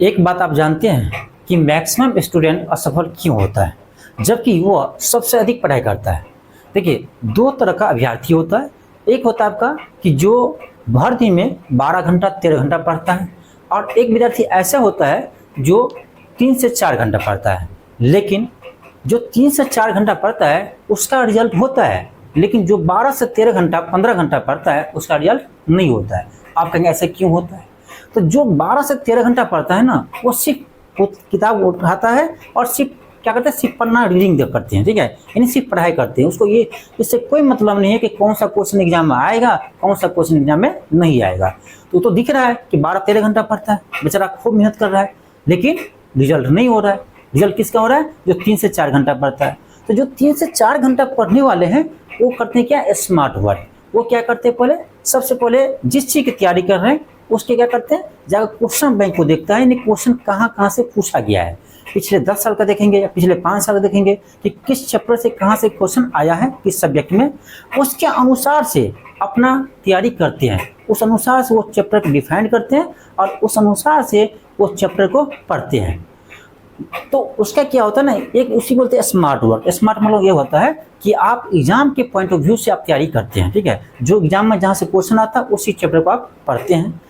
एक बात आप जानते हैं कि मैक्सिमम स्टूडेंट असफल क्यों होता है, जबकि वो सबसे अधिक पढ़ाई करता है। देखिए, दो तरह का अभ्यर्थी होता है। एक होता है आपका कि जो भर दिन में 12 घंटा 13 घंटा पढ़ता है, और एक विद्यार्थी ऐसा होता है जो 3 से 4 घंटा पढ़ता है। लेकिन जो 3 से 4 घंटा पढ़ता है उसका रिजल्ट होता है, लेकिन जो 12 से 13 घंटा 15 घंटा पढ़ता है उसका रिजल्ट नहीं होता है। आप कहेंगे ऐसे क्यों होता है? तो जो 12 से 13 घंटा पढ़ता है ना, वो सिर्फ किताब उठाता है और सिर्फ क्या करते हैं, सिर्फ पढ़ना रीडिंग करते हैं, ठीक है, यानी सिर्फ पढ़ाई करते हैं। उसको ये इससे कोई मतलब नहीं है कि कौन सा क्वेश्चन एग्जाम में आएगा, कौन सा क्वेश्चन एग्जाम में नहीं आएगा। तो दिख रहा है कि 12-13 घंटा पढ़ता है, बेचारा खूब मेहनत कर रहा है, लेकिन रिजल्ट नहीं हो रहा है। रिजल्ट किसका हो रहा है? जो 3 से 4 घंटा पढ़ता है। तो जो 3 से 4 घंटा पढ़ने वाले हैं वो करते हैं क्या, स्मार्ट वर्क। वो क्या करते हैं, सबसे पहले जिस चीज़ की तैयारी कर रहे हैं उसके क्या करते हैं, जाकर क्वेश्चन बैंक को देखता है, यानी क्वेश्चन कहाँ कहाँ से पूछा गया है। पिछले 10 साल का देखेंगे या पिछले 5 साल का देखेंगे कि किस चैप्टर से कहाँ से क्वेश्चन आया है, किस सब्जेक्ट में, उसके अनुसार से अपना तैयारी करते हैं। उस अनुसार से वो चैप्टर को डिफाइन करते हैं और उस अनुसार से वो चैप्टर को पढ़ते हैं। तो उसका क्या होता है ना, एक उसी बोलते हैं स्मार्ट वर्क। स्मार्ट मतलब ये होता है कि आप एग्जाम के पॉइंट ऑफ व्यू से आप तैयारी करते हैं, ठीक है, जो एग्जाम में जहाँ से क्वेश्चन आता है उसी चैप्टर को आप पढ़ते हैं।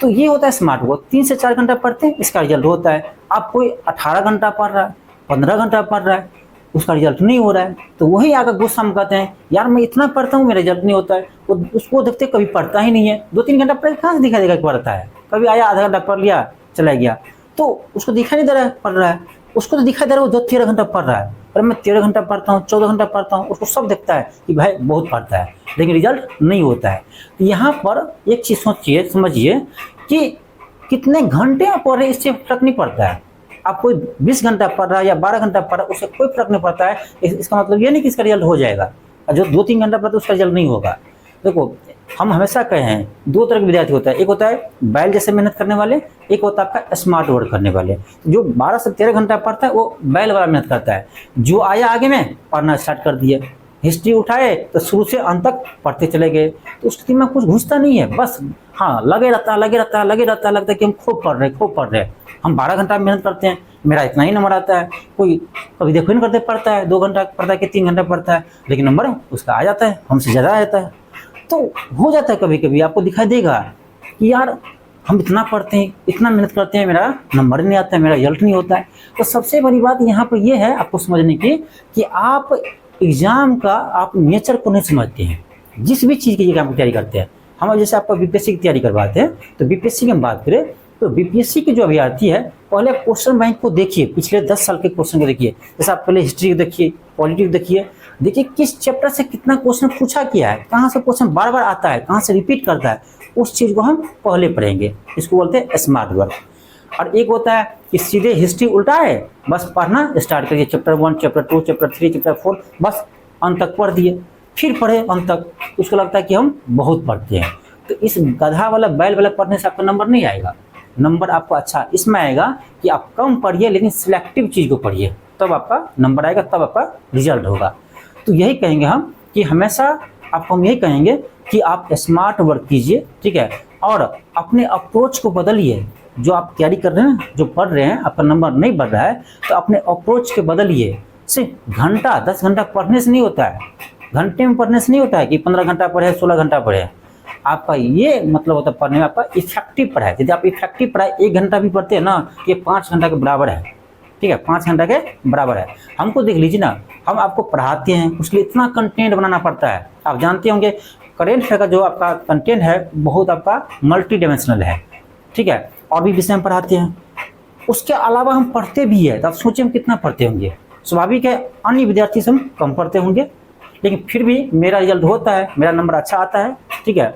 तो ये होता है स्मार्ट वर्क। 3 से 4 घंटा पढ़ते हैं, इसका रिजल्ट होता है। आप कोई 18 घंटा पढ़ रहा है, 15 घंटा पढ़ रहा है, उसका रिजल्ट नहीं हो रहा है, तो वही आकर गुस्सा में कहते हैं यार मैं इतना पढ़ता हूँ मेरा रिजल्ट नहीं होता है। वो उसको देखते कभी पढ़ता ही नहीं है। 2-3 घंटा पढ़ कहाँ से दिखाई देगा कि पढ़ता है? कभी आया आधा घंटा पढ़ लिया चला गया, तो उसको दिखाई नहीं दे रहा है पढ़ रहा है। उसको तो दिखाई दे रहा है वो 13 घंटा पढ़ रहा है, पर मैं 13 घंटा पढ़ता हूँ, 14 घंटा पढ़ता हूँ, उसको सब दिखता है कि भाई बहुत पढ़ता है, लेकिन रिजल्ट नहीं होता है। तो यहाँ पर एक चीज़ सोचिए, समझिए कि कितने घंटे आप पढ़ रहे इससे फर्क नहीं पड़ता है। आप कोई 20 घंटा पढ़ रहा है या 12 घंटा पढ़ रहा है, उससे कोई फर्क नहीं पड़ता है। इसका मतलब ये नहीं कि इसका रिजल्ट हो जाएगा, और जो 2-3 घंटा पढ़ता है उसका रिजल्ट नहीं होगा। देखो, हम हमेशा कहे हैं 2 तरह के विद्यार्थी होता है। एक होता है बैल जैसे मेहनत करने वाले, एक होता है आपका स्मार्ट वर्क करने वाले। जो 12 से 13 घंटा पढ़ता है वो बैल वाला मेहनत करता है। जो आया आगे में पढ़ना स्टार्ट कर दिए, हिस्ट्री उठाए तो शुरू से अंत तक पढ़ते चले गए, तो उसके दिमाग में कुछ घुसता नहीं है। बस हाँ, लगे रहता है, लगता है कि हम खूब पढ़ रहे हैं। हम 12 घंटा मेहनत करते हैं, मेरा इतना ही नंबर आता है। कोई कभी देखो नहीं करते, पढ़ता है 2 घंटा पढ़ता है कि 3 घंटा पढ़ता है, लेकिन नंबर उसका आ जाता है, हमसे ज़्यादा आ जाता है। तो हो जाता है कभी कभी आपको दिखाई देगा कि यार हम इतना पढ़ते हैं, इतना मेहनत करते हैं, मेरा नंबर नहीं आता है, मेरा रिजल्ट नहीं होता है। तो सबसे बड़ी बात यहाँ पर यह है आपको समझने की कि आप एग्जाम का आप नेचर को नहीं समझते हैं। जिस भी चीज़ की एग्जाम की तैयारी करते हैं, हम जैसे आपको बीपीएससी की तैयारी करवाते हैं, तो बीपीएससी की हम बात करें तो बीपीएससी के जो अभ्यर्थी है पहले क्वेश्चन बैंक को देखिए, पिछले 10 साल के क्वेश्चन को देखिए। जैसे आप पहले हिस्ट्री को देखिए, पॉलिटिक्स देखिए किस चैप्टर से कितना क्वेश्चन पूछा किया है, कहाँ से क्वेश्चन बार बार आता है, कहाँ से रिपीट करता है, उस चीज़ को हम पहले पढ़ेंगे। इसको बोलते हैं स्मार्ट वर्क। और एक होता है कि सीधे हिस्ट्री उल्टा है, बस पढ़ना स्टार्ट करिए, चैप्टर 1, चैप्टर 2, चैप्टर 3, चैप्टर 4, बस अंत तक पढ़ दिए, फिर पढ़े अंत तक। उसको लगता है कि हम बहुत पढ़ते हैं। तो इस गधा वाला बैल वाला पढ़ने से आपका नंबर नहीं आएगा। नंबर आपको अच्छा इसमें आएगा कि आप कम पढ़िए लेकिन सिलेक्टिव चीज़ को पढ़िए, तब आपका नंबर आएगा, तब आपका रिजल्ट होगा। तो यही कहेंगे हम कि हमेशा आपको हम यही कहेंगे कि आप स्मार्ट वर्क कीजिए, ठीक है, और अपने अप्रोच को बदलिए। जो आप तैयारी कर रहे हैं, जो पढ़ रहे हैं, आपका नंबर नहीं बढ़ रहा है, तो अपने अप्रोच के बदलिए। सिर्फ घंटा 10 घंटा पढ़ने से नहीं होता है, घंटे में पढ़ने से नहीं होता है कि 15 घंटा पढ़े, 16 घंटा पढ़े। आपका ये मतलब होता है पढ़ने में आपका इफेक्टिव पढ़ाई। यदि आप इफेक्टिव पढ़ाई 1 घंटा भी पढ़ते हैं ना, ये 5 घंटा के बराबर है, ठीक है, 5 घंटा के बराबर है। हमको देख लीजिए ना, हम आपको पढ़ाते हैं, उसके लिए इतना कंटेंट बनाना पड़ता है। आप जानते होंगे करेंट अफेयर का जो आपका कंटेंट है बहुत आपका मल्टी डायमेंशनल है, ठीक है, और भी विषय हम पढ़ाते हैं। उसके अलावा हम पढ़ते भी है, तो आप सोचिए हम कितना पढ़ते होंगे। स्वाभाविक है अन्य विद्यार्थी से हम कम पढ़ते होंगे, लेकिन फिर भी मेरा रिजल्ट होता है, मेरा नंबर अच्छा आता है, ठीक है।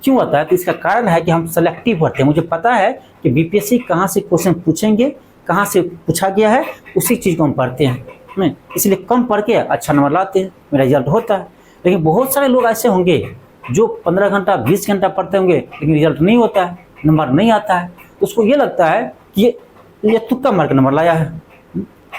क्यों आता है? तो इसका कारण है कि हम सेलेक्टिव पढ़ते हैं। मुझे पता है कि बीपीएससी कहाँ से क्वेश्चन पूछेंगे, कहाँ से पूछा गया है, उसी चीज़ को हम पढ़ते हैं, इसलिए कम पढ़ के अच्छा नंबर लाते हैं, मेरा रिजल्ट होता है। लेकिन बहुत सारे लोग ऐसे होंगे जो 15 घंटा 20 घंटा पढ़ते होंगे, लेकिन रिजल्ट नहीं होता है, नंबर नहीं आता है। तो उसको ये लगता है कि ये तुक्का मार के नंबर लाया है,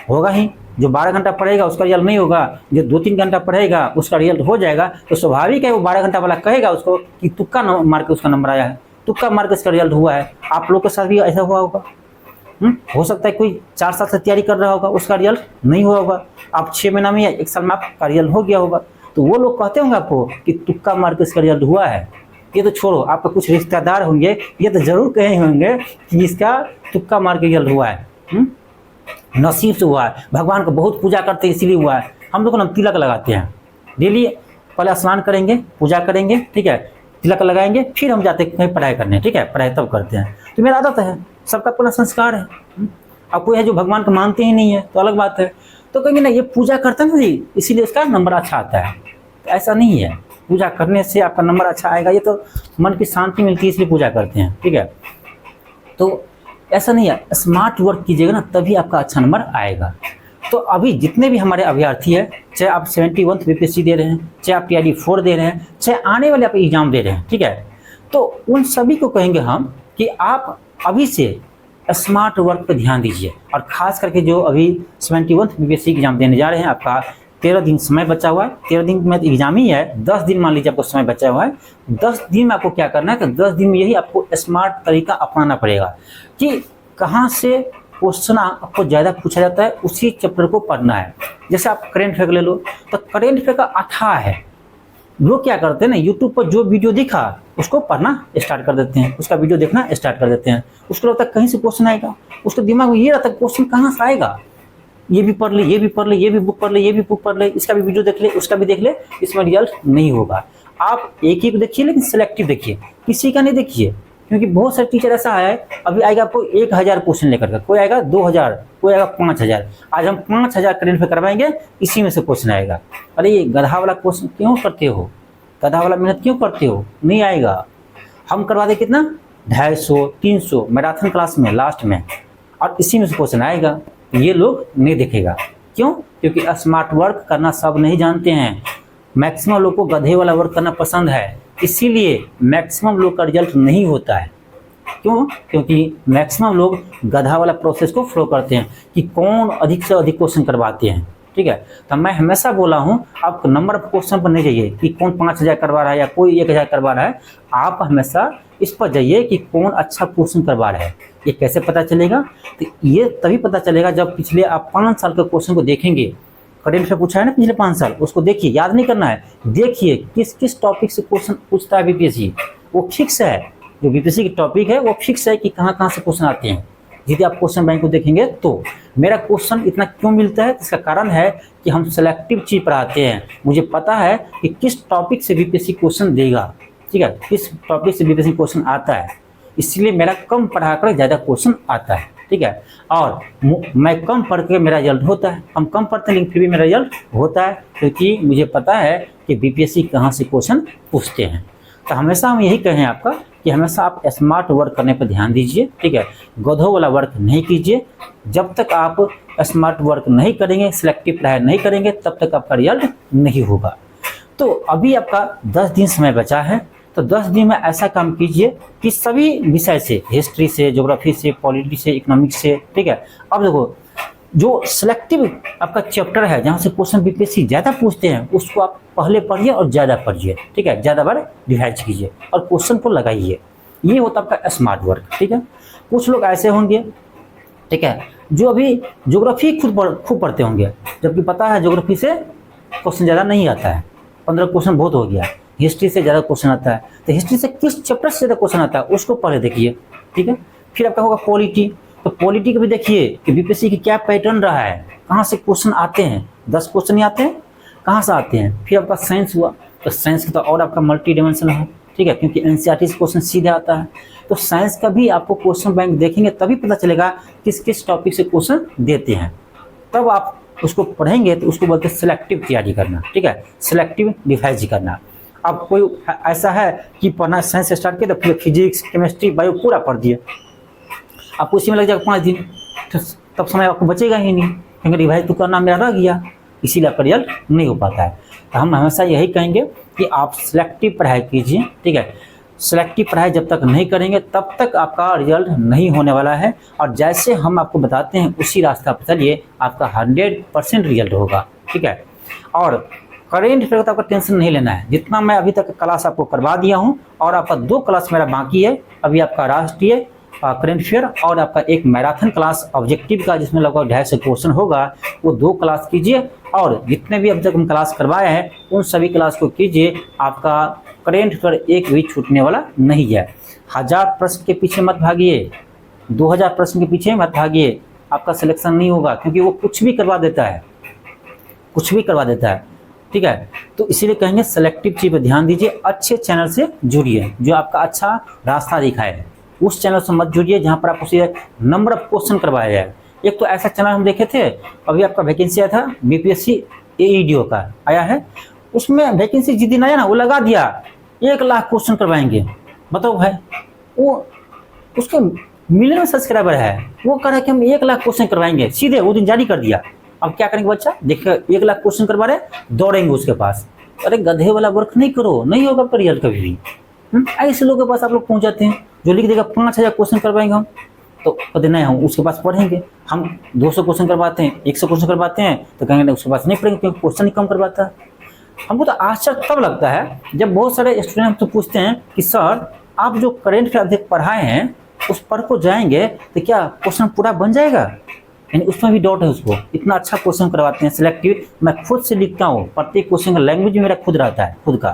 होगा ही। जो 12 घंटा पढ़ेगा उसका रिजल्ट नहीं होगा, जो 2-3 घंटा पढ़ेगा उसका रिजल्ट हो जाएगा। तो स्वाभाविक है वो 12 घंटा वाला कहेगा उसको कि तुक्का मार के उसका नंबर आया है, तुक्का मार के उसका रिजल्ट हुआ है। आप लोग के साथ भी ऐसा हुआ होगा। हो सकता है कोई 4 साल से तैयारी कर रहा होगा, उसका रिजल्ट नहीं हुआ होगा, आप 6 महीना में या 1 साल में आपका रिजल्ट हो गया होगा। तो वो लोग कहते होंगे आपको कि तुक्का मार के इसका रिजल्ट हुआ है। ये तो छोड़ो, आपका कुछ रिश्तेदार होंगे, ये तो जरूर कहे होंगे कि इसका तुक्का मार के रिजल्ट हुआ है, नसीब से हुआ है, भगवान को बहुत पूजा करते हैं इसीलिए हुआ है। हम लोग ना तिलक लगाते हैं डेली, पहले स्नान करेंगे, पूजा करेंगे, ठीक है, तिलक लगाएंगे, फिर हम जाते हैं कहीं पढ़ाई करने, ठीक है, पढ़ाई तब करते हैं। तो मेरा आदत है, सबका अपना संस्कार है। अब कोई है जो भगवान को मानते ही नहीं है तो अलग बात है, तो कहेंगे ना ये पूजा करता है ना जी इसीलिए उसका नंबर अच्छा आता है। तो ऐसा नहीं है, पूजा करने से आपका नंबर अच्छा आएगा, ये तो मन की शांति मिलती है इसलिए पूजा करते हैं, ठीक है। तो ऐसा नहीं है, स्मार्ट वर्क कीजिएगा ना तभी आपका अच्छा नंबर आएगा। तो अभी जितने भी हमारे अभ्यर्थी हैं, चाहे आप 71th बीपीएससी दे रहे हैं, चाहे आप TRD 4 दे रहे हैं, चाहे आने वाले आप एग्जाम दे रहे हैं, ठीक है, तो उन सभी को कहेंगे हम कि आप अभी से स्मार्ट वर्क पर ध्यान दीजिए। और खास करके जो अभी 71th बीपीएससी एग्जाम देने जा रहे हैं, आपका 13 दिन समय बचा हुआ है। 13 दिन में एग्जाम ही है, 10 दिन मान लीजिए आपको समय बचा हुआ है। 10 दिन में आपको क्या करना है, तो 10 दिन में यही आपको स्मार्ट तरीका अपनाना पड़ेगा कि कहाँ से क्वेश्चन आपको ज़्यादा पूछा जाता है, उसी चैप्टर को पढ़ना है। जैसे आप करेंट अफेयर ले लो, तो करेंट अफेयर का अथाह है। लोग क्या करते हैं ना, यूट्यूब पर जो वीडियो दिखा उसको पढ़ना स्टार्ट कर देते हैं, उसका वीडियो देखना स्टार्ट कर देते हैं। उसको लगता है कहीं से क्वेश्चन आएगा, उसके दिमाग में ये रहता है क्वेश्चन कहाँ से आएगा, ये भी पढ़ ले, ये भी पढ़ ले, ये भी बुक पढ़ ले, ये भी बुक पढ़ ले, इसका भी वीडियो देख ले, उसका भी देख ले, इसमें रिजल्ट नहीं होगा। आप एक ही को देखिए लेकिन सिलेक्टिव देखिए, किसी का नहीं देखिए, क्योंकि बहुत सारे टीचर ऐसा है, अभी आएगा आपको 1000 क्वेश्चन लेकर के, कोई आएगा 2000, कोई आएगा 5000। आज हम 5000 करेंट पे करवाएंगे, इसी में से क्वेश्चन आएगा। अरे ये गधा वाला क्वेश्चन क्यों करते हो, गधा वाला मेहनत क्यों करते हो, नहीं आएगा। हम करवा दे कितना 250, 300 मैराथन क्लास में लास्ट में, और इसी में से क्वेश्चन आएगा। ये लोग नहीं देखेगा, क्यों? क्योंकि स्मार्ट वर्क करना सब नहीं जानते हैं। मैक्सिमम लोग को गधे वाला वर्क करना पसंद है, इसीलिए मैक्सिमम लोग का रिजल्ट नहीं होता है। क्यों? क्योंकि मैक्सिमम लोग गधा वाला प्रोसेस को फॉलो करते हैं कि कौन अधिक से अधिक क्वेश्चन करवाते हैं, ठीक है। तो मैं हमेशा बोला हूँ, आप नंबर ऑफ क्वेश्चन पर नहीं जाइए कि कौन 5000 करवा रहा है या कोई 1000 करवा रहा है। आप हमेशा इस पर जाइए कि कौन अच्छा क्वेश्चन करवा रहा है। ये कैसे पता चलेगा? तो ये तभी पता चलेगा जब पिछले आप 5 साल के क्वेश्चन को देखेंगे। करेंट से पूछा है ना पिछले 5 साल, उसको देखिए, याद नहीं करना है, देखिए किस किस टॉपिक से क्वेश्चन पूछता है बीपीएससी। वो फिक्स है, जो बीपीएससी की टॉपिक है वो फिक्स है कि कहाँ कहाँ से क्वेश्चन आते हैं। यदि आप क्वेश्चन बैंक को देखेंगे तो मेरा क्वेश्चन इतना क्यों मिलता है, इसका कारण है कि हम सेलेक्टिव चीज पढ़ाते हैं। मुझे पता है कि किस टॉपिक से बीपीएससी क्वेश्चन देगा, ठीक है, किस टॉपिक से बीपीएससी क्वेश्चन आता है, इसलिए मेरा कम पढ़ाकर ज़्यादा क्वेश्चन आता है, ठीक है। और मैं कम पढ़ के मेरा रिजल्ट होता है, हम कम पढ़ते हैं लेकिन फिर भी मेरा रिजल्ट होता है, क्योंकि मुझे पता है कि बीपीएससी कहाँ से क्वेश्चन पूछते हैं। तो हमेशा हम यही कहें आपका कि हमेशा आप स्मार्ट वर्क करने पर ध्यान दीजिए, ठीक है, गधों वाला वर्क नहीं कीजिए। जब तक आप स्मार्ट वर्क नहीं करेंगे, सिलेक्टिव पढ़ाई नहीं करेंगे, तब तक आपका रिजल्ट नहीं होगा। तो अभी आपका 10 दिन समय बचा है, तो 10 दिन में ऐसा काम कीजिए कि सभी विषय से, हिस्ट्री से, ज्योग्राफी से, पॉलिटी से, इकोनॉमिक्स से, ठीक है। अब देखो जो सिलेक्टिव आपका चैप्टर है जहाँ से क्वेश्चन बीपीएससी ज़्यादा पूछते हैं, उसको आप पहले पढ़िए और ज़्यादा पढ़िए, ठीक है, ज़्यादा बार रिवाइज कीजिए और क्वेश्चन को लगाइए। ये होता है आपका स्मार्ट वर्क, ठीक है। कुछ लोग ऐसे होंगे, ठीक है, जो अभी ज्योग्राफी खूब पढ़ते होंगे, जबकि पता है ज्योग्राफी से क्वेश्चन ज़्यादा नहीं आता है, 15 क्वेश्चन बहुत हो गया। हिस्ट्री से ज़्यादा क्वेश्चन आता है, तो हिस्ट्री से किस चैप्टर से ज़्यादा क्वेश्चन आता है उसको पढ़े देखिए, ठीक है। फिर आपका होगा पॉलिटी, तो पॉलिटी को भी देखिए कि बीपीएससी की क्या पैटर्न रहा है, कहाँ से क्वेश्चन आते हैं, 10 क्वेश्चन ही आते हैं, कहाँ से आते हैं। फिर आपका साइंस हुआ, तो साइंस का तो और आपका मल्टी डायमेंशनल है, ठीक है, क्योंकि एनसीईआरटी से क्वेश्चन सीधे आता है। तो साइंस का भी आपको क्वेश्चन बैंक देखेंगे तभी पता चलेगा किस किस टॉपिक से क्वेश्चन देते हैं, तब आप उसको पढ़ेंगे। तो उसको बोलते हैं सिलेक्टिव तैयारी करना, ठीक है, सिलेक्टिव रिवाइज करना। अब कोई ऐसा है कि पढ़ना साइंस स्टार्ट किया तो फिर फिजिक्स, केमिस्ट्री, बायो पूरा पढ़ दिए, आपको उसी में लग जाएगा 5 दिन, तो तब समय आपको बचेगा ही नहीं, क्योंकि रिवाइज तो करना मेरा रह गया, इसीलिए आपका रिजल्ट नहीं हो पाता है। तो हम हमेशा यही कहेंगे कि आप सिलेक्टिव पढ़ाई कीजिए, ठीक है। सिलेक्टिव पढ़ाई जब तक नहीं करेंगे तब तक आपका रिजल्ट नहीं होने वाला है, और जैसे हम आपको बताते हैं उसी रास्ता पर चलिए, आपका 100% रिजल्ट होगा, ठीक है। और करेंट अफेयर का आपका टेंशन नहीं लेना है, जितना मैं अभी तक क्लास आपको करवा दिया हूँ, और आपका 2 क्लास मेरा बाकी है। अभी आपका राष्ट्रीय करेंट अफेयर और आपका एक मैराथन क्लास ऑब्जेक्टिव का जिसमें लगभग 250 क्वेश्चन होगा, वो 2 क्लास कीजिए और जितने भी अब तक हम क्लास करवाए हैं उन सभी क्लास को कीजिए। आपका करेंट अफेयर एक भी छूटने वाला नहीं है। 1000 प्रश्न के पीछे मत भागिए, 2000 प्रश्न के पीछे मत भागिए, आपका सिलेक्शन नहीं होगा, क्योंकि वो कुछ भी करवा देता है, कुछ भी करवा देता है। ठीक है, तो इसीलिए कहेंगे सेलेक्टिव चीज पर ध्यान दीजिए, अच्छे चैनल से जुड़िए जो आपका अच्छा रास्ता दिखाए। उस चैनल से मत जुड़िए जहां पर आपको सीधे नंबर ऑफ क्वेश्चन करवाया जाए। एक तो ऐसा चैनल हम देखे थे, अभी आपका वैकेंसी आया था बीपीएससी एईडीओ का आया है, उसमें वैकेंसी जिस दिन आया ना वो लगा दिया 1 लाख क्वेश्चन करवाएंगे। बताओ भाई, वो उसके मिलियन सब्सक्राइबर है, वो कह रहा है कि हम 1 लाख क्वेश्चन करवाएंगे, सीधे वो दिन जारी कर दिया। अब क्या करेंगे बच्चा, देखिए 1 लाख क्वेश्चन करवा रहे, दौड़ेंगे उसके पास। अरे गधे वाला वर्क नहीं करो, नहीं होगा आपका रिजल्ट कभी भी। ऐसे लोगों के पास आप लोग पहुंच जाते हैं जो लिख देगा 5000 क्वेश्चन करवाएंगे हम, तो कहते नहीं हम उसके पास पढ़ेंगे। हम 200 क्वेश्चन करवाते हैं, 100 क्वेश्चन करवाते हैं, तो कहेंगे उसके पास नहीं पढ़ेंगे क्योंकि क्वेश्चन ही कम करवाता है। हमको तो आश्चर्य तब लगता है जब बहुत सारे स्टूडेंट हमसे पूछते हैं कि सर आप जो करेंट अफेयर अधिक पढ़ाए हैं उस पर को जाएंगे तो क्या क्वेश्चन पूरा बन जाएगा, यानी उसमें भी डाउट है उसको। इतना अच्छा क्वेश्चन करवाते हैं सिलेक्टिव, मैं खुद से लिखता हूँ, प्रत्येक क्वेश्चन का लैंग्वेज मेरा खुद रहता है खुद का,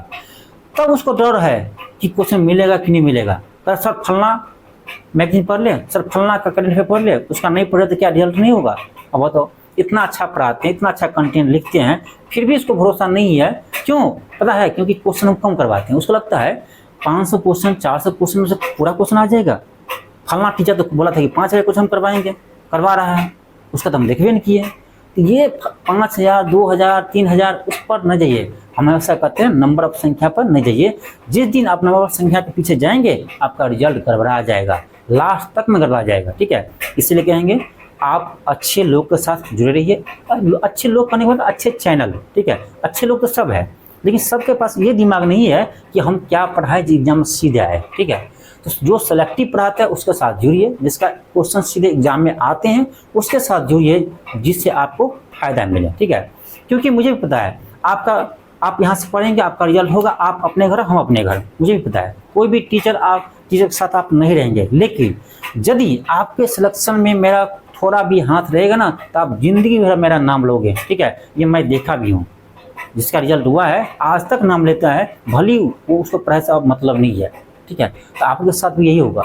तब उसको डर है कि क्वेश्चन मिलेगा कि नहीं मिलेगा। तो सर फलना मैगजीन पढ़ ले, सर फलना का करेंट अफेयर पढ़ ले, उसका नहीं पढ़े तो क्या रिजल्ट नहीं होगा। अब बताओ, इतना अच्छा पढ़ाते हैं, इतना अच्छा कंटेंट लिखते हैं, फिर भी इसको भरोसा नहीं है। क्यों पता है, क्योंकि क्वेश्चन हम कम करवाते हैं। उसको लगता है 500 क्वेश्चन 400 क्वेश्चन में से पूरा क्वेश्चन आ जाएगा। फलना टीचर तो बोला था कि 5000 क्वेश्चन हम करवाएंगे, करवा रहा है, उसका तो हम देखबे नहीं किए। तो ये 5000 2000 3000 उस पर न जाइए, हम ऐसा कहते हैं नंबर ऑफ संख्या पर न जाइए। जिस दिन आप नंबर ऑफ संख्या के पीछे जाएंगे आपका रिजल्ट गड़बड़ा जाएगा, लास्ट तक में गड़बड़ा जाएगा। ठीक है, इसलिए कहेंगे आप अच्छे लोग के साथ जुड़े रहिए। अच्छे लोग करने के बाद अच्छे चैनल, ठीक है, अच्छे लोग तो सब है, लेकिन सबके पास ये दिमाग नहीं है कि हम क्या पढ़ाए एग्जाम में सीधे आए। ठीक है, तो जो सेलेक्टिव पढ़ाता है उसके साथ जुड़िए, जिसका क्वेश्चन सीधे एग्जाम में आते हैं उसके साथ जुड़िए, जिससे आपको फायदा मिले। ठीक है, क्योंकि मुझे भी पता है आप यहाँ से पढ़ेंगे आपका रिजल्ट होगा, आप अपने घर हम अपने घर, मुझे भी पता है कोई भी टीचर के साथ आप नहीं रहेंगे। लेकिन यदि आपके सिलेक्शन में मेरा थोड़ा भी हाथ रहेगा ना तो आप जिंदगी भर मेरा नाम लोगे। ठीक है, ये मैं देखा भी हूँ, जिसका रिजल्ट हुआ है आज तक नाम लेता है, भली वो उसको पढ़ाई से अब मतलब नहीं है। ठीक है, तो आपके साथ भी यही होगा।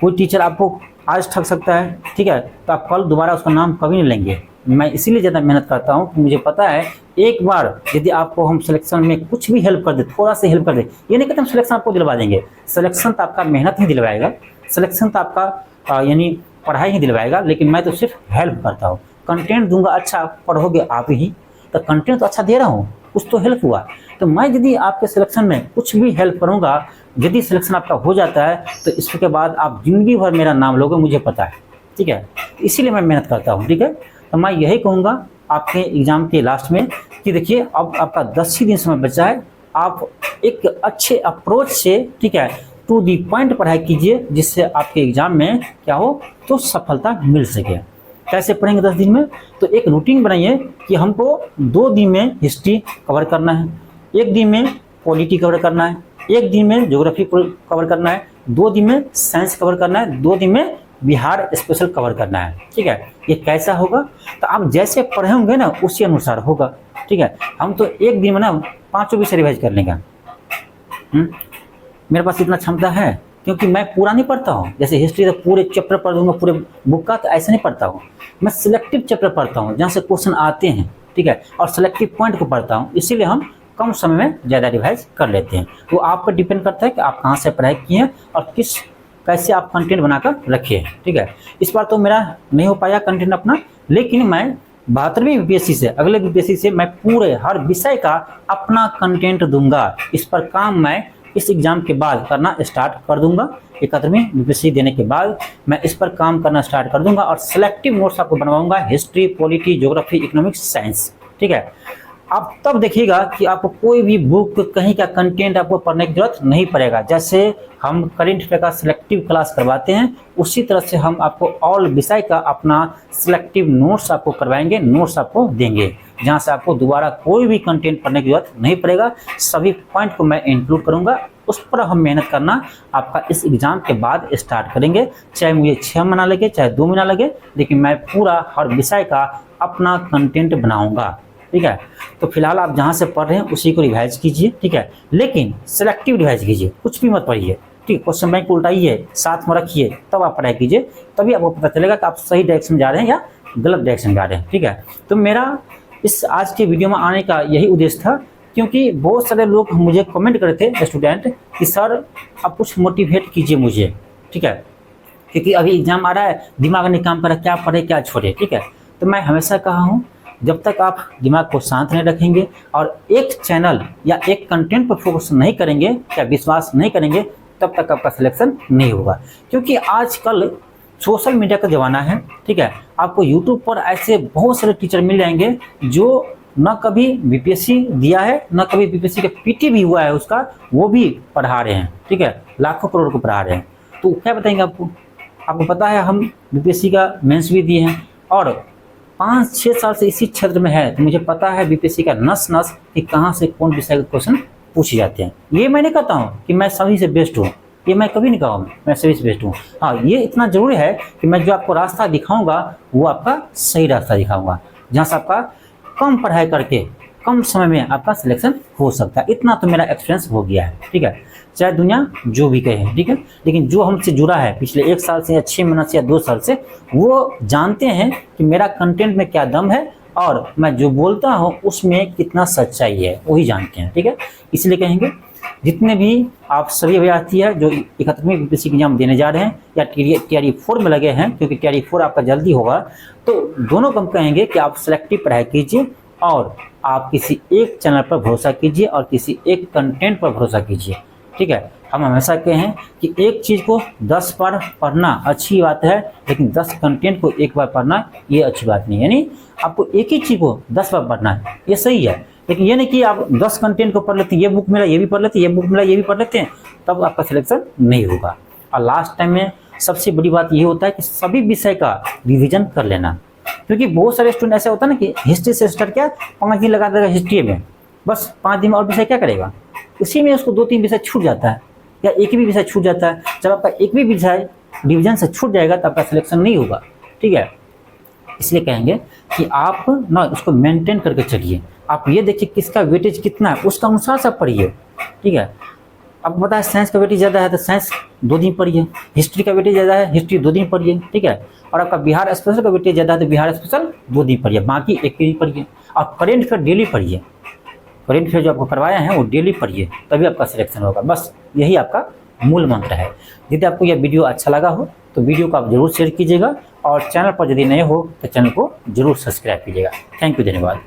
कोई टीचर आपको आज ठग सकता है, ठीक है, तो आप कल दोबारा उसका नाम कभी नहीं लेंगे। मैं इसीलिए ज़्यादा मेहनत करता हूँ कि मुझे पता है एक बार यदि आपको हम सिलेक्शन में कुछ भी हेल्प कर दे, थोड़ा सा हेल्प कर दे, ये नहीं कहते हम सिलेक्शन आपको दिलवा देंगे। सिलेक्शन तो आपका मेहनत ही दिलवाएगा, सिलेक्शन तो आपका यानी पढ़ाई ही दिलवाएगा, लेकिन मैं तो सिर्फ हेल्प करता हूँ। कंटेंट दूंगा, अच्छा पढ़ोगे आप ही, तो कंटेंट तो अच्छा दे रहा हूँ, कुछ तो हेल्प हुआ। तो मैं यदि आपके सिलेक्शन में कुछ भी हेल्प करूँगा, यदि सिलेक्शन आपका हो जाता है तो इसके बाद आप जिंदगी भर मेरा नाम लोगे, मुझे पता है। ठीक है, इसीलिए मैं मेहनत करता हूँ। ठीक है, तो मैं यही कहूँगा आपके एग्ज़ाम के लास्ट में कि देखिए अब आपका 10 ही दिन समय बचा है, आप एक अच्छे अप्रोच से, ठीक है, टू दी पॉइंट पढ़ाई कीजिए, जिससे आपके एग्ज़ाम में क्या हो तो सफलता मिल सके। कैसे पढ़ेंगे 10 दिन में, तो एक रूटीन बनाइए कि हमको 2 दिन में हिस्ट्री कवर करना है, 1 दिन में पॉलिटी कवर करना है, 1 दिन में ज्योग्राफी कवर करना है, 2 दिन में साइंस कवर करना है, 2 दिन में बिहार स्पेशल कवर करना है। ठीक है, ये कैसा होगा, तो आप जैसे पढ़े होंगे ना उसी अनुसार होगा। ठीक है, हम तो 1 दिन में ना 5 विषय रिवाइज कर लेंगे। मेरे पास इतना क्षमता है, क्योंकि मैं पूरा नहीं पढ़ता हूँ। जैसे हिस्ट्री तो पूरे चैप्टर पढ़ दूंगा पूरे बुक का, तो ऐसे नहीं पढ़ता हूँ। मैं सिलेक्टिव चैप्टर पढ़ता हूँ जहाँ से क्वेश्चन आते हैं। ठीक है, और सिलेक्टिव पॉइंट को पढ़ता हूँ, इसीलिए हम कम समय में ज़्यादा रिवाइज कर लेते हैं। वो आप पर डिपेंड करता है कि आप कहाँ से पढ़ाई किए हैं और कैसे आप कंटेंट बनाकर रखे हैं। ठीक है, इस बार तो मेरा नहीं हो पाया कंटेंट अपना, लेकिन मैं 72वीं बीपीएससी से, अगले बीपीएससी से मैं पूरे हर विषय का अपना कंटेंट दूंगा। इस पर काम मैं इस एग्ज़ाम के बाद करना स्टार्ट कर दूंगा। 71वीं बीपीएससी देने के बाद मैं इस पर काम करना स्टार्ट कर दूंगा और सिलेक्टिव नोट्स आपको बनवाऊंगा, history, polity, geography, economics, science. ठीक है, आप तब देखिएगा कि आपको कोई भी बुक कहीं का कंटेंट आपको पढ़ने की जरूरत नहीं पड़ेगा। जैसे हम करेंट अफेयर का सिलेक्टिव क्लास करवाते हैं, उसी तरह से हम आपको ऑल विषय का अपना सिलेक्टिव नोट्स आपको करवाएंगे, नोट्स आपको देंगे, जहां से आपको दोबारा कोई भी कंटेंट पढ़ने की जरूरत नहीं पड़ेगा। सभी पॉइंट को मैं इंक्लूड करूंगा उस पर हम मेहनत करना आपका इस एग्ज़ाम के बाद स्टार्ट करेंगे। चाहे मुझे 6 महीना लगे, चाहे 2 महीना लगे, लेकिन मैं पूरा हर विषय का अपना कंटेंट बनाऊंगा। ठीक है, तो फिलहाल आप जहाँ से पढ़ रहे हैं उसी को रिवाइज कीजिए। ठीक है, लेकिन सेलेक्टिव रिवाइज कीजिए, कुछ भी मत पढ़िए। ठीक, क्वेश्चन बैंक उल्टाइए, साथ में रखिए, तब आप पढ़ाई कीजिए, तभी आपको पता चलेगा कि आप सही डायरेक्शन में जा रहे हैं या गलत डायरेक्शन में जा रहे हैं। ठीक है, तो मेरा इस आज के वीडियो में आने का यही उद्देश्य था, क्योंकि बहुत सारे लोग मुझे कमेंट करते थे स्टूडेंट कि सर आप कुछ मोटिवेट कीजिए मुझे। ठीक है, क्योंकि अभी एग्जाम आ रहा है, दिमाग नहीं काम कर रहा, क्या पढ़े क्या छोड़े। ठीक है, तो मैं हमेशा कहा हूँ, जब तक आप दिमाग को शांत नहीं रखेंगे और एक चैनल या एक कंटेंट पर फोकस नहीं करेंगे या विश्वास नहीं करेंगे, तब तक आपका सिलेक्शन नहीं होगा। क्योंकि आजकल सोशल मीडिया का ज़माना है। ठीक है, आपको यूट्यूब पर ऐसे बहुत सारे टीचर मिल जाएंगे जो न कभी बीपीएससी दिया है, न कभी बीपीएससी का पीटी भी हुआ है उसका, वो भी पढ़ा रहे हैं। ठीक है, लाखों करोड़ को पढ़ा रहे हैं। तो क्या बताएंगे आपको? आपको पता है हम बीपीएससी का मेंस भी दिए हैं और 5-6 साल से इसी क्षेत्र में है, तो मुझे पता है बीपीएससी का नस नस कि कहाँ से कौन विषय के क्वेश्चन पूछे जाते हैं। ये मैं नहीं कहता हूँ कि मैं सभी से बेस्ट हूँ, ये मैं कभी नहीं कहूँगा मैं सभी से बेस्ट हूँ। हाँ, ये इतना ज़रूरी है कि मैं जो आपको रास्ता दिखाऊंगा वो आपका सही रास्ता दिखाऊंगा, जहाँ से आपका कम पढ़ाई करके कम समय में आपका सिलेक्शन हो सकता है। इतना तो मेरा एक्सपीरियंस हो गया है। ठीक है, चाहे दुनिया जो भी कहे। ठीक है, लेकिन जो हमसे जुड़ा है पिछले 1 साल से या 6 महीना से या 2 साल से, वो जानते हैं कि मेरा कंटेंट में क्या दम है और मैं जो बोलता हूँ उसमें कितना सच्चाई है, वही जानते हैं। ठीक है, इसलिए कहेंगे जितने भी आप सभी अभ्यर्थी हैं जो 71वीं बीपीएससी की एग्जाम देने जा रहे हैं या TRE 4 में लगे हैं, क्योंकि TRE 4 आपका जल्दी होगा, तो दोनों को हम कहेंगे कि आप सेलेक्टिव पढ़ाई कीजिए और आप किसी एक चैनल पर भरोसा कीजिए और किसी एक कंटेंट पर भरोसा कीजिए। ठीक है, हम हमेशा कहे हैं कि एक चीज़ को 10 बार पढ़ना अच्छी बात है, लेकिन 10 कंटेंट को एक बार पढ़ना ये अच्छी बात नहीं है। यानी आपको एक ही चीज़ को 10 बार पढ़ना है, ये सही है, लेकिन ये नहीं कि आप 10 कंटेंट को पढ़ लेते हैं, ये बुक मिला ये भी पढ़ लेते हैं, ये बुक मिला ये भी पढ़ लेते हैं, तब आपका सिलेक्शन नहीं होगा। और लास्ट टाइम में सबसे बड़ी बात ये होता है कि सभी विषय का रिविजन कर लेना, क्योंकि बहुत सारे स्टूडेंट ऐसे होता है ना कि हिस्ट्री से स्टार्ट किया, 5 दिन लगा देगा हिस्ट्री में, बस 5 दिन में और विषय क्या करेगा, उसी में उसको 2-3 विषय छूट जाता है या एक भी विषय छूट जाता है। जब आपका एक भी विषय डिवीजन से छूट जाएगा तो आपका सिलेक्शन नहीं होगा। ठीक है, इसलिए कहेंगे कि आप ना उसको मेंटेन करके चलिए। आप ये देखिए किसका वेटेज कितना है, उसका अनुसार से पढ़िए। ठीक है, आपको पता है साइंस का वेटेज ज़्यादा है तो साइंस 2 दिन पढ़िए, हिस्ट्री का वेटेज ज़्यादा है हिस्ट्री 2 दिन पढ़िए। ठीक है, और आपका बिहार स्पेशल का वेटेज ज़्यादा है तो बिहार स्पेशल 2 दिन पढ़िए, बाकी एक दिन पढ़िए। और करेंट अफेयर डेली पढ़िए, करेंट अफेयर जो आपको करवाया है वो डेली पढ़िए, तभी आपका सिलेक्शन होगा। बस यही आपका मूल मंत्र है। यदि आपको यह वीडियो अच्छा लगा हो तो वीडियो को आप जरूर शेयर कीजिएगा और चैनल पर यदि नए हो तो चैनल को जरूर सब्सक्राइब कीजिएगा। थैंक यू, धन्यवाद।